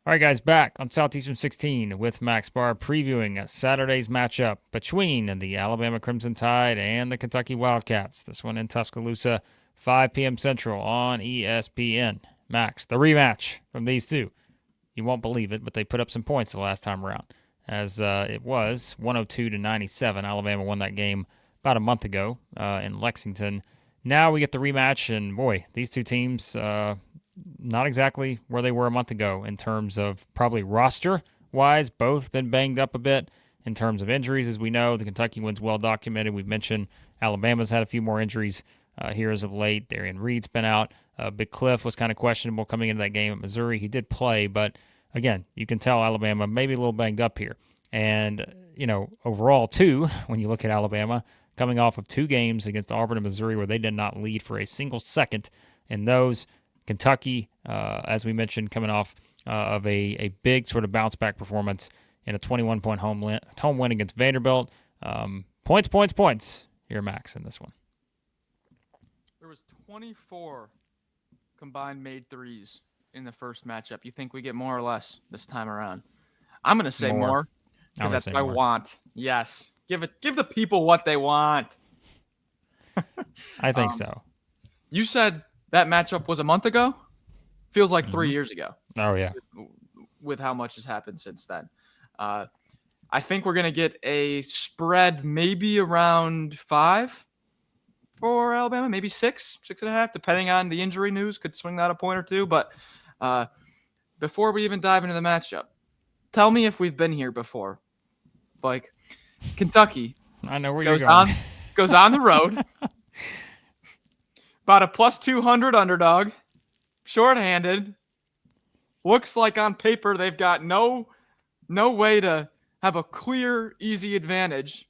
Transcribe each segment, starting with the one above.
All right, guys, back on Southeastern 16 with Max Barr previewing Saturday's matchup between the Alabama Crimson Tide and the Kentucky Wildcats. This one in Tuscaloosa, 5 p.m. Central on ESPN. Max, the rematch from these two. You won't believe it, but they put up some points the last time around, as it was 102-97. Alabama won that game about a month ago in Lexington. Now we get the rematch, and boy, these two teams not exactly where they were a month ago in terms of probably roster-wise. Both been banged up a bit in terms of injuries, as we know. The Kentucky one's well documented. We've mentioned Alabama's had a few more injuries here as of late. Darian Reed's been out. Big Cliff was kind of questionable coming into that game at Missouri. He did play, but again, you can tell Alabama maybe a little banged up here. And, overall, too, when you look at Alabama, coming off of 2 games against Auburn and Missouri where they did not lead for a single second in those. Kentucky, as we mentioned, coming off of a big sort of bounce-back performance in a 21-point home win against Vanderbilt. Points here, Max, in this one. There was 24 combined made threes in the first matchup. You think we get more or less this time around? I'm going to say more because that's what I want. Yes. Give the people what they want. I think so. You said that matchup was a month ago? Feels like 3 years ago. Oh, yeah. With how much has happened since then. I think we're going to get a spread maybe around 5 for Alabama, maybe 6.5, depending on the injury news. Could swing that a point or two. But before we even dive into the matchup, tell me if we've been here before. Like, Kentucky I know where you're going. Goes on the road. About a plus 200 underdog, shorthanded. Looks like on paper they've got no way to have a clear, easy advantage.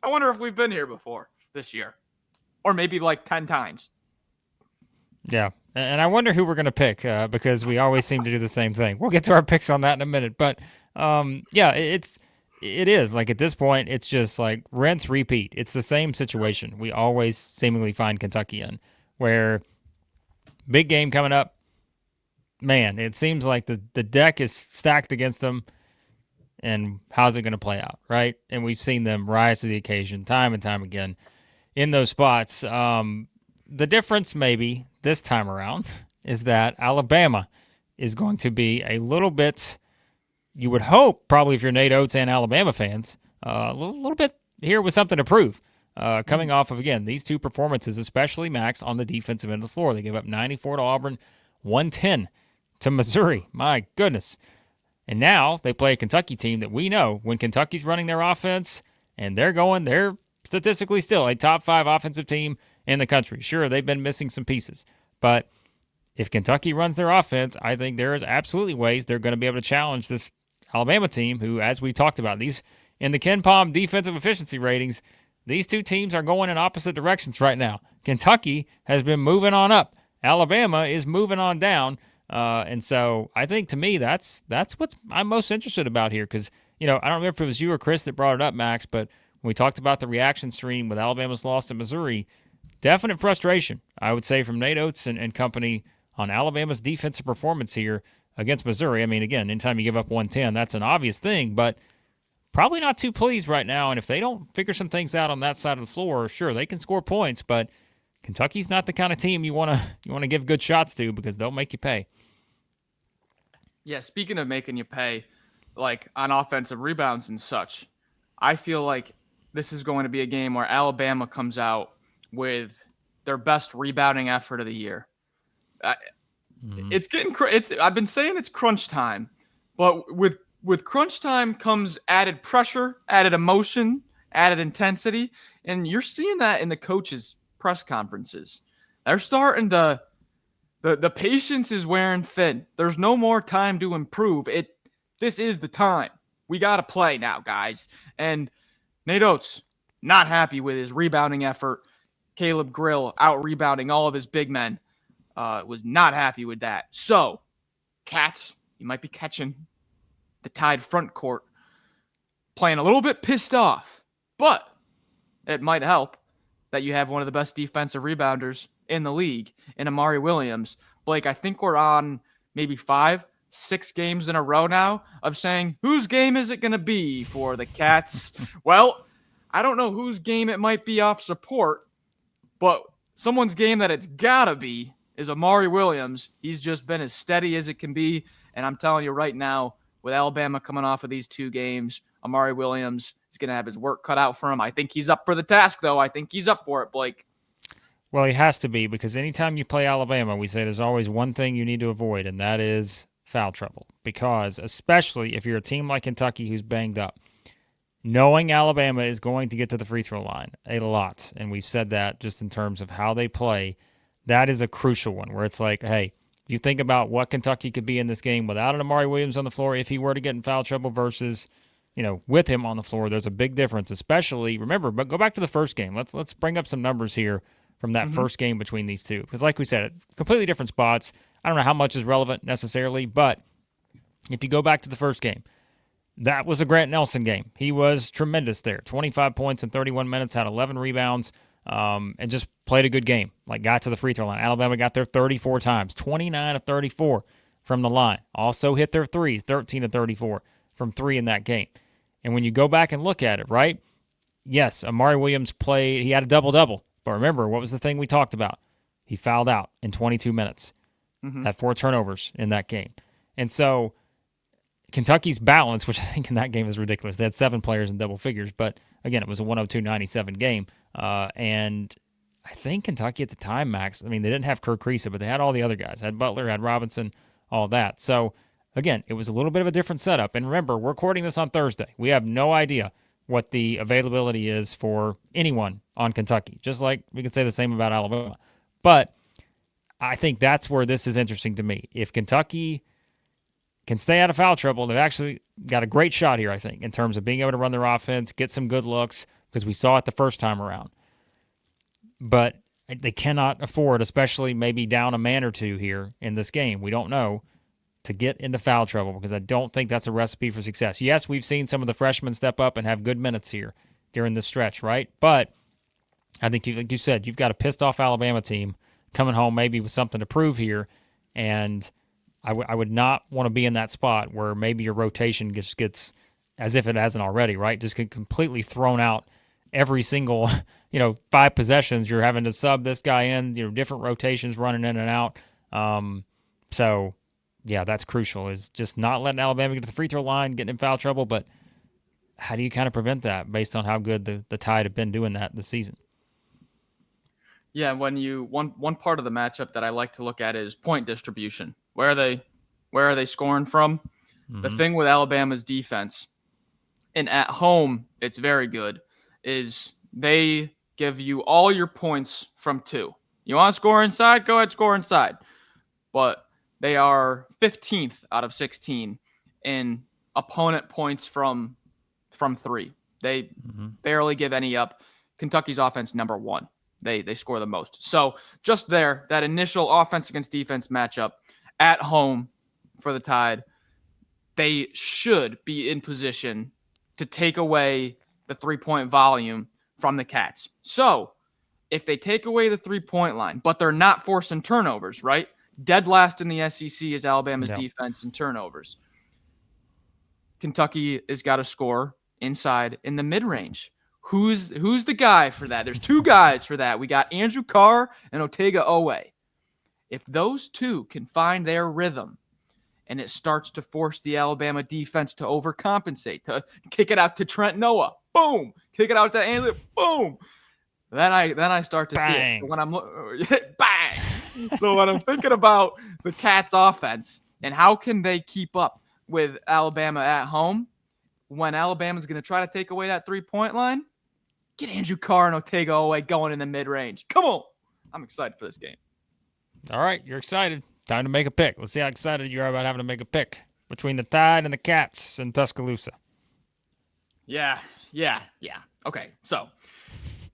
I wonder if we've been here before this year, or maybe like 10 times. Yeah, and I wonder who we're going to pick because we always seem to do the same thing. We'll get to our picks on that in a minute, but yeah, it is like at this point it's just like rinse repeat. It's the same situation we always seemingly find Kentucky in, where big game coming up, man, it seems like the deck is stacked against them, and how's it going to play out, right? And we've seen them rise to the occasion time and time again in those spots. The difference maybe this time around is that Alabama is going to be a little bit, you would hope, probably if you're Nate Oates and Alabama fans, a little bit here with something to prove. Coming off of, again, these two performances, especially Max on the defensive end of the floor. They gave up 94 to Auburn, 110 to Missouri. My goodness. And now they play a Kentucky team that we know when Kentucky's running their offense and they're statistically still a top 5 offensive team in the country. Sure, they've been missing some pieces, but if Kentucky runs their offense, I think there is absolutely ways they're going to be able to challenge this Alabama team who, as we talked about, these in the Ken Pom defensive efficiency ratings, these two teams are going in opposite directions right now. Kentucky has been moving on up. Alabama is moving on down. And so I think to me that's what I'm most interested about here because, I don't remember if it was you or Chris that brought it up, Max, but when we talked about the reaction stream with Alabama's loss to Missouri, definite frustration, I would say, from Nate Oates and company on Alabama's defensive performance here against Missouri. I mean, again, anytime you give up 110, that's an obvious thing, but probably not too pleased right now. And if they don't figure some things out on that side of the floor, sure, they can score points, but Kentucky's not the kind of team you want to give good shots to because they'll make you pay. Yeah, speaking of making you pay, like on offensive rebounds and such, I feel like this is going to be a game where Alabama comes out with their best rebounding effort of the year. It's getting I've been saying it's crunch time, but with crunch time comes added pressure, added emotion, added intensity, and you're seeing that in the coaches' press conferences. They're starting to the patience is wearing thin. There's no more time to improve. This is the time. We got to play now, guys. And Nate Oates, not happy with his rebounding effort. Caleb Grill out-rebounding all of his big men. Was not happy with that. So, Cats, you might be catching the Tide front court playing a little bit pissed off. But it might help that you have one of the best defensive rebounders in the league in Amari Williams. Blake, I think we're on maybe 5 6 games in a row now of saying, whose game is it going to be for the Cats? Well, I don't know whose game it might be off support, but someone's game that it's got to be is Amari Williams. He's just been as steady as it can be. And I'm telling you right now, with Alabama coming off of these 2 games, Amari Williams is going to have his work cut out for him. I think he's up for the task, though. I think he's up for it, Blake. Well, he has to be, because anytime you play Alabama, we say there's always one thing you need to avoid, and that is foul trouble. Because especially if you're a team like Kentucky who's banged up, knowing Alabama is going to get to the free throw line a lot, and we've said that just in terms of how they play, that is a crucial one where it's like, hey, you think about what Kentucky could be in this game without an Amari Williams on the floor if he were to get in foul trouble versus, with him on the floor. There's a big difference, especially, remember, but go back to the first game. Let's bring up some numbers here from that first game between these two. Because like we said, completely different spots. I don't know how much is relevant necessarily, but if you go back to the first game, that was a Grant Nelson game. He was tremendous there. 25 points in 31 minutes, had 11 rebounds, and just played a good game. Like, got to the free throw line. Alabama got there 34 times, 29 of 34 from the line. Also hit their threes, 13 of 34 from 3 in that game. And when you go back and look at it, right, yes, Amari Williams played, he had a double-double. But remember, what was the thing we talked about? He fouled out in 22 minutes, had 4 turnovers in that game. And so Kentucky's balance, which I think in that game is ridiculous. They had 7 players in double figures, but again, it was a 102-97 game. And I think Kentucky at the time, Max, I mean, they didn't have Kirk Creesa, but they had all the other guys. Had Butler, had Robinson, all that. So again, it was a little bit of a different setup. And remember, we're recording this on Thursday. We have no idea what the availability is for anyone on Kentucky, just like we could say the same about Alabama. But I think that's where this is interesting to me. If Kentucky can stay out of foul trouble, they've actually got a great shot here, I think, in terms of being able to run their offense, get some good looks, because we saw it the first time around. But they cannot afford, especially maybe down a man or two here in this game, we don't know, to get into foul trouble, because I don't think that's a recipe for success. Yes, we've seen some of the freshmen step up and have good minutes here during this stretch, right? But I think, like you said, you've got a pissed-off Alabama team coming home maybe with something to prove here, and I would not want to be in that spot where maybe your rotation just gets, as if it hasn't already, right? Just get completely thrown out every single, 5 possessions. You're having to sub this guy in, different rotations running in and out. So, yeah, that's crucial, is just not letting Alabama get to the free throw line, getting in foul trouble. But how do you kind of prevent that based on how good the Tide have been doing that this season? Yeah, when one part of the matchup that I like to look at is point distribution. Where are they scoring from? Mm-hmm. The thing with Alabama's defense, and at home it's very good, is they give you all your points from 2. You want to score inside? Go ahead, score inside. But they are 15th out of 16 in opponent points from 3. They barely give any up. Kentucky's offense, number 1. They score the most. So just there, that initial offense against defense matchup at home for the Tide, they should be in position to take away the 3-point volume from the Cats. So if they take away the 3-point line, but they're not forcing turnovers, right? Dead last in the SEC is Alabama's defense in turnovers. Kentucky has got to score inside in the mid-range. Who's the guy for that? There's 2 guys for that. We got Andrew Carr and Otega Owe. If those 2 can find their rhythm, and it starts to force the Alabama defense to overcompensate, to kick it out to Trent Noah, boom, kick it out to Andrew, boom, then I start to bang. See it. When I'm bang. So when I'm thinking about the Cats' offense and how can they keep up with Alabama at home, when Alabama's going to try to take away that 3-point line, get Andrew Carr and Otega Owe going in the mid-range. Come on. I'm excited for this game. All right, you're excited. Time to make a pick. Let's see how excited you are about having to make a pick between the Tide and the Cats in Tuscaloosa. Yeah. Okay, so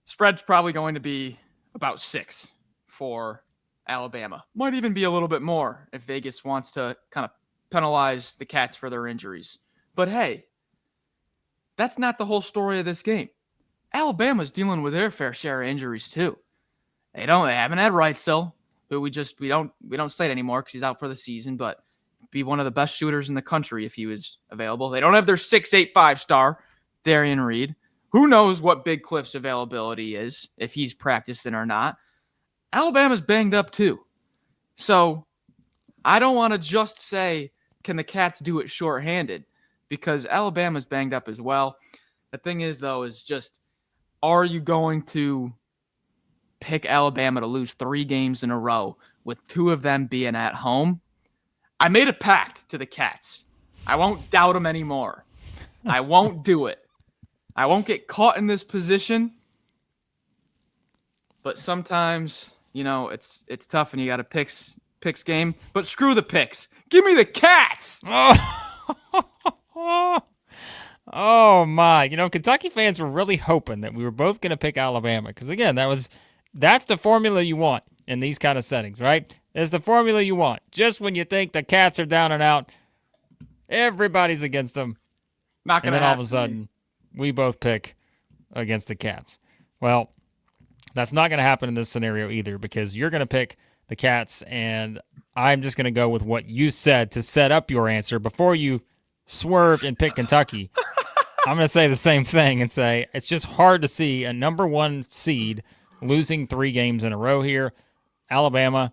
spread's probably going to be about 6 for Alabama. Might even be a little bit more if Vegas wants to kind of penalize the Cats for their injuries. But hey, that's not the whole story of this game. Alabama's dealing with their fair share of injuries too. They haven't had Wrightsell, who we don't say it anymore because he's out for the season, but be one of the best shooters in the country if he was available. They don't have their 6'8", 5-star Darian Reed. Who knows what Big Cliff's availability is, if he's practicing or not. Alabama's banged up too. So I don't want to just say, can the Cats do it shorthanded? Because Alabama's banged up as well. The thing is, though, is just, are you going to pick Alabama to lose 3 games in a row with 2 of them being at home? I made a pact to the Cats. I won't doubt them anymore. I won't do it. I won't get caught in this position. But sometimes, it's tough and you got a picks game. But screw the picks. Give me the Cats. Oh my. Kentucky fans were really hoping that we were both going to pick Alabama because, again, that's the formula you want in these kind of settings, right? It's the formula you want. Just when you think the Cats are down and out, everybody's against them. Not going to happen. And then all of a sudden, we both pick against the Cats. Well, that's not going to happen in this scenario either because you're going to pick the Cats, and I'm just going to go with what you said to set up your answer before you swerved and picked Kentucky. I'm going to say the same thing and say it's just hard to see a number 1 seed losing 3 games in a row here. Alabama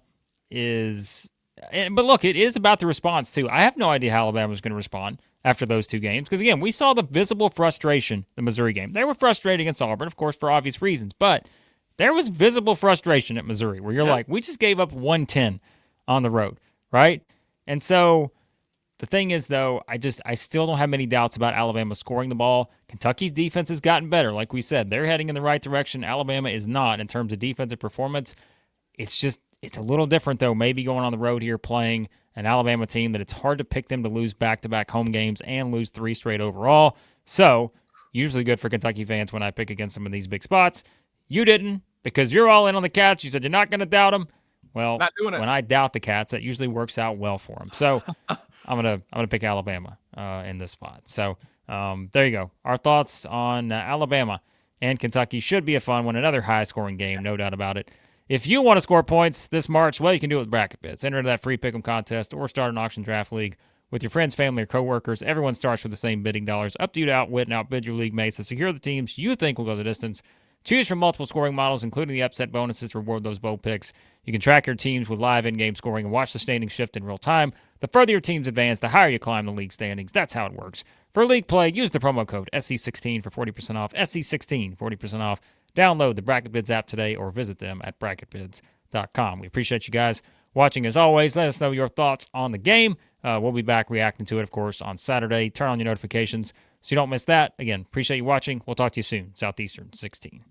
is – but look, it is about the response too. I have no idea how Alabama is going to respond after those 2 games because, again, we saw the visible frustration the Missouri game. They were frustrated against Auburn, of course, for obvious reasons, but there was visible frustration at Missouri where you're like, we just gave up 110 on the road, right? And so the thing is, though, I still don't have many doubts about Alabama scoring the ball. Kentucky's defense has gotten better. Like we said, they're heading in the right direction. Alabama is not in terms of defensive performance. It's a little different, though, maybe going on the road here playing an Alabama team that it's hard to pick them to lose back-to-back home games and lose 3 straight overall. So, usually good for Kentucky fans when I pick against them in these big spots. You didn't because you're all in on the Cats. You said you're not going to doubt them. Well, when I doubt the Cats, that usually works out well for them. So, I'm gonna pick Alabama in this spot. So, there you go. Our thoughts on Alabama and Kentucky should be a fun one. Another high-scoring game, no doubt about it. If you want to score points this March, well, you can do it with Bracket Bids. Enter into that free pick'em contest or start an auction draft league with your friends, family, or coworkers. Everyone starts with the same bidding dollars. Up to you to outwit and outbid your league mates to secure the teams you think will go the distance. Choose from multiple scoring models, including the upset bonuses to reward those bold picks. You can track your teams with live in-game scoring and watch the standings shift in real time. The further your teams advance, the higher you climb the league standings. That's how it works. For league play, use the promo code SC16 for 40% off. SC16, 40% off. Download the Bracket Bids app today or visit them at bracketbids.com. We appreciate you guys watching as always. Let us know your thoughts on the game. We'll be back reacting to it, of course, on Saturday. Turn on your notifications so you don't miss that. Again, appreciate you watching. We'll talk to you soon. Southeastern 16.